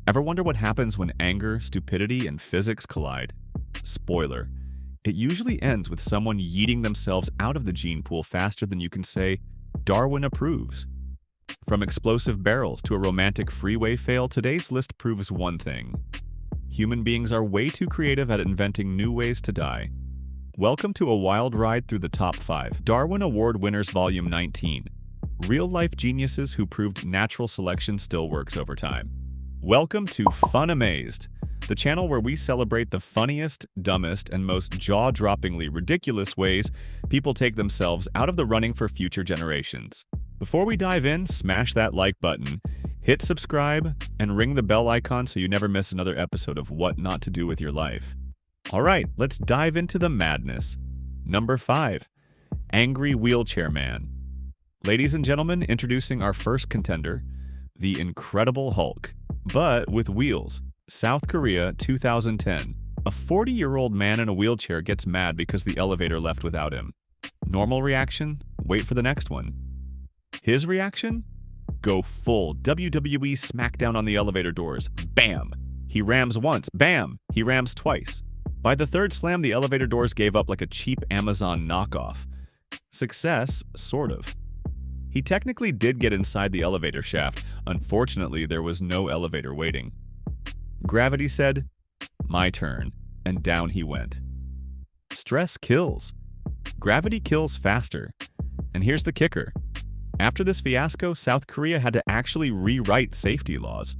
Ever wonder what happens when anger, stupidity, and physics collide? Spoiler. It usually ends with someone yeeting themselves out of the gene pool faster than you can say, Darwin approves. From explosive barrels to a romantic freeway fail, today's list proves one thing. Human beings are way too creative at inventing new ways to die. Welcome to a wild ride through the top 5. Darwin Award Winners Volume 19. Real-life geniuses who proved natural selection still works over time. Welcome to Fun Amazed, the channel where we celebrate the funniest, dumbest, and most jaw-droppingly ridiculous ways people take themselves out of the running for future generations. Before we dive in, smash that like button, hit subscribe, and ring the bell icon so you never miss another episode of What Not to Do with Your Life. Alright, let's dive into the madness. Number 5. Angry Wheelchair Man. Ladies and gentlemen, introducing our first contender, the Incredible Hulk, but with wheels. South Korea, 2010. A 40-year-old man in a wheelchair gets mad because the elevator left without him. Normal reaction? Wait for the next one. His reaction? Go full WWE smackdown on the elevator doors. Bam! He rams once. Bam! He rams twice. By the third slam, the elevator doors gave up like a cheap Amazon knockoff. Success, sort of. He technically did get inside the elevator shaft. Unfortunately, there was no elevator waiting. Gravity said, "My turn," and down he went. Stress kills. Gravity kills faster. And here's the kicker. After this fiasco, South Korea had to actually rewrite safety laws.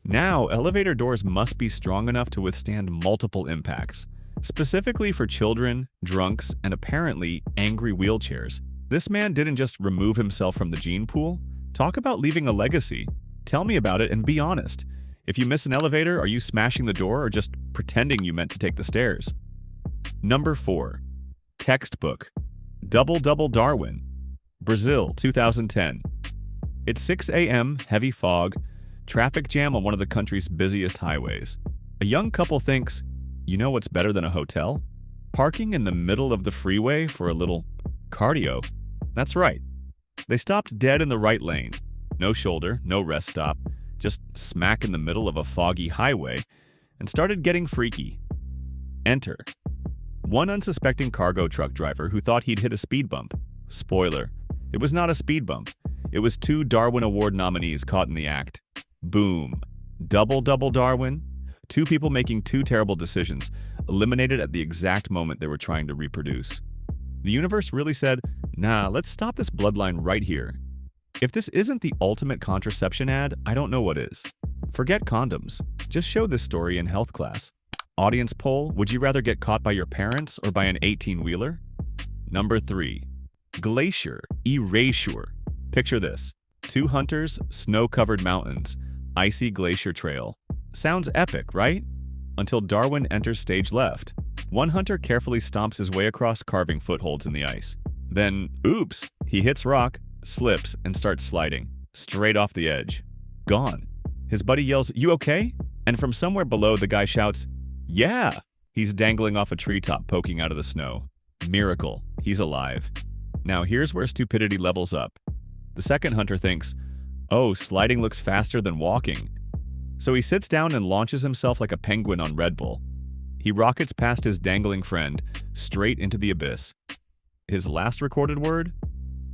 Now, elevator doors must be strong enough to withstand multiple impacts, specifically for children, drunks, and apparently angry wheelchairs. This man didn't just remove himself from the gene pool. Talk about leaving a legacy. Tell me about it and be honest. If you miss an elevator, are you smashing the door or just pretending you meant to take the stairs? Number 4. Textbook. Double Darwin. Brazil, 2010. It's 6 a.m., heavy fog, traffic jam on one of the country's busiest highways. A young couple thinks, you know what's better than a hotel? Parking in the middle of the freeway for a little cardio. That's right. They stopped dead in the right lane. No shoulder, no rest stop, just smack in the middle of a foggy highway, and started getting freaky. Enter one unsuspecting cargo truck driver who thought he'd hit a speed bump. Spoiler, it was not a speed bump. It was 2 Darwin Award nominees caught in the act. Boom. Double Darwin. 2 people making 2 terrible decisions, eliminated at the exact moment they were trying to reproduce. The universe really said, nah, let's stop this bloodline right here. If this isn't the ultimate contraception ad, I don't know what is. Forget condoms. Just show this story in health class. Audience poll, would you rather get caught by your parents or by an 18-wheeler? Number 3. Glacier, erasure. Picture this. 2 hunters, snow-covered mountains, icy glacier trail. Sounds epic, right? Until Darwin enters stage left. One hunter carefully stomps his way across, carving footholds in the ice. Then, oops, he hits rock, slips, and starts sliding. Straight off the edge. Gone. His buddy yells, "You okay?" And from somewhere below, the guy shouts, "Yeah!" He's dangling off a treetop, poking out of the snow. Miracle. He's alive. Now here's where stupidity levels up. The second hunter thinks, oh, sliding looks faster than walking. So he sits down and launches himself like a penguin on Red Bull. He rockets past his dangling friend, straight into the abyss. His last recorded word?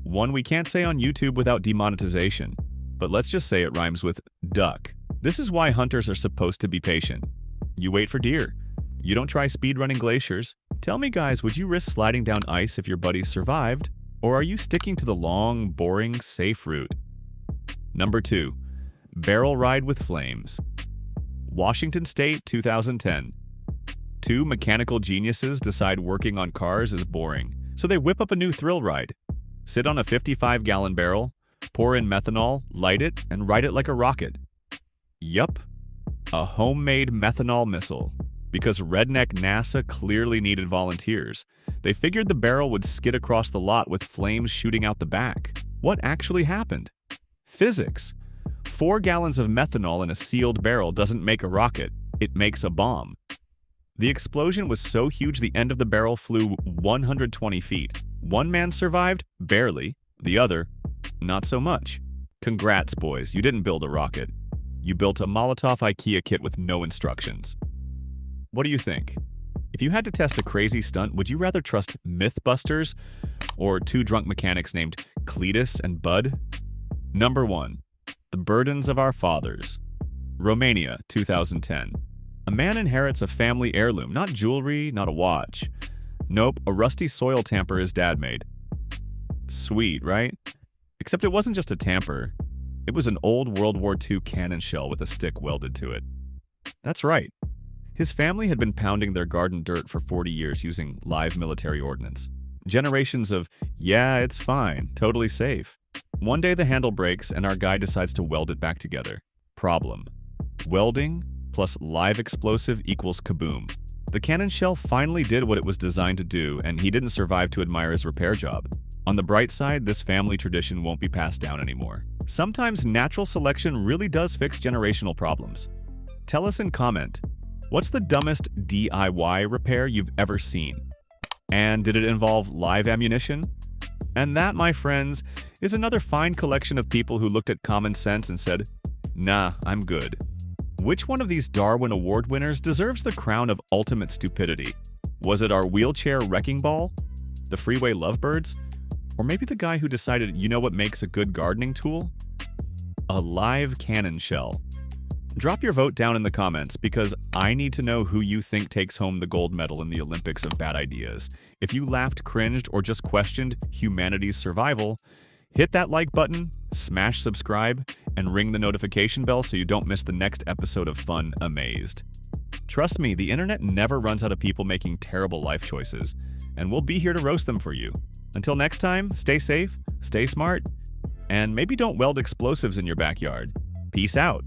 One we can't say on YouTube without demonetization, but let's just say it rhymes with duck. This is why hunters are supposed to be patient. You wait for deer. You don't try speedrunning glaciers. Tell me, guys, would you risk sliding down ice if your buddies survived? Or are you sticking to the long, boring, safe route? Number 2. Barrel Ride with Flames. Washington State, 2010. 2 mechanical geniuses decide working on cars is boring, so they whip up a new thrill ride. Sit on a 55-gallon barrel, pour in methanol, light it, and ride it like a rocket. Yup, a homemade methanol missile. Because redneck NASA clearly needed volunteers, they figured the barrel would skid across the lot with flames shooting out the back. What actually happened? Physics. 4 gallons of methanol in a sealed barrel doesn't make a rocket, it makes a bomb. The explosion was so huge the end of the barrel flew 120 feet. One man survived, barely. The other, not so much. Congrats, boys, you didn't build a rocket. You built a Molotov IKEA kit with no instructions. What do you think? If you had to test a crazy stunt, would you rather trust Mythbusters or two drunk mechanics named Cletus and Bud? Number 1. The Burdens of Our Fathers. Romania, 2010. A man inherits a family heirloom, not jewelry, not a watch. Nope, a rusty soil tamper his dad made. Sweet, right? Except it wasn't just a tamper. It was an old World War II cannon shell with a stick welded to it. That's right. His family had been pounding their garden dirt for 40 years using live military ordnance. Generations of, yeah, it's fine, totally safe. One day the handle breaks and our guy decides to weld it back together. Problem. Welding plus live explosive equals kaboom. The cannon shell finally did what it was designed to do, and he didn't survive to admire his repair job. On the bright side, this family tradition won't be passed down anymore. Sometimes natural selection really does fix generational problems. Tell us in comment, what's the dumbest DIY repair you've ever seen? And did it involve live ammunition? And that, my friends, is another fine collection of people who looked at common sense and said, nah, I'm good. Which one of these Darwin Award winners deserves the crown of ultimate stupidity? Was it our wheelchair wrecking ball? The freeway lovebirds? Or maybe the guy who decided, you know what makes a good gardening tool? A live cannon shell. Drop your vote down in the comments because I need to know who you think takes home the gold medal in the Olympics of bad ideas. If you laughed, cringed, or just questioned humanity's survival, hit that like button, smash subscribe, and ring the notification bell so you don't miss the next episode of Fun Amazed. Trust me, the internet never runs out of people making terrible life choices, and we'll be here to roast them for you. Until next time, stay safe, stay smart, and maybe don't weld explosives in your backyard. Peace out.